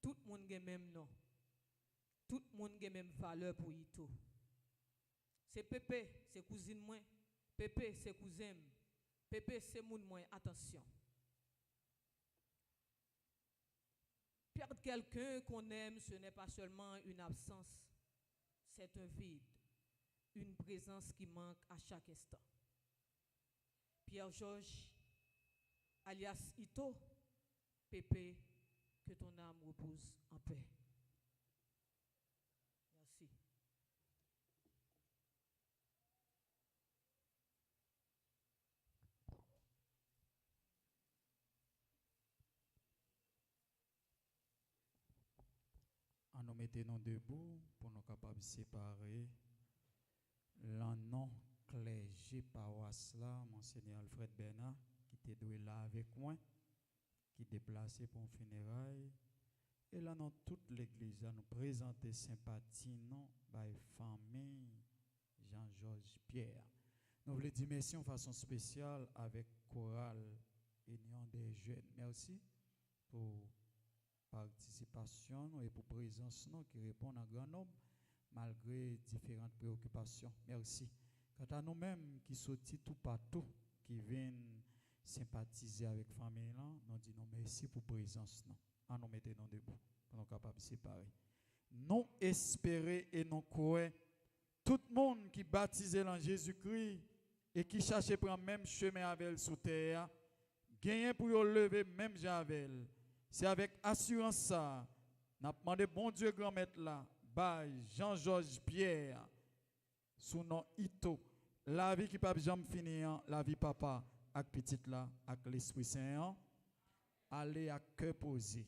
Tout le monde a le même nom. Tout le monde a la même valeur pour Ito. C'est Pépé, c'est cousine moi. Pépé, c'est cousin. Pépé, c'est moun moins. Attention. Perdre quelqu'un qu'on aime, ce n'est pas seulement une absence, c'est un vide, une présence qui manque à chaque instant. Pierre-Georges, alias Ito, Pépé, que ton âme repose en paix. Merci. À nous mettons debout pour nous capables de séparer l'un clergé paroisse là, Monseigneur Alfred Bernard, qui était doué là avec moi, qui déplacé pour un funérail. Et là, dans toute l'église, nous présenter sympathie, non, par famille Jean-Georges Pierre. Nous voulons dire merci en façon spéciale avec chorale Union des jeunes. Merci pour participation et pour présence non, qui répond à grand nombre malgré différentes préoccupations. Merci. Quant à nous-mêmes qui sortis tout partout, qui viennent sympathiser avec la famille, nous disons merci pour présence. À nous mettre dans debout pour nous capables de séparer. Nous espérer et nous croire tout le monde qui baptisé dans Jésus-Christ et qui cherche prendre le même chemin avec elle sous terre, gagne pour lever même Javel. C'est avec assurance ça, nous avons demandé bon Dieu grand maître là, by Jean-Georges Pierre, sous nom Ito, la vie qui peut jamais finir, la vie papa, avec petite là, avec l'Esprit Saint, aller à cœur posé.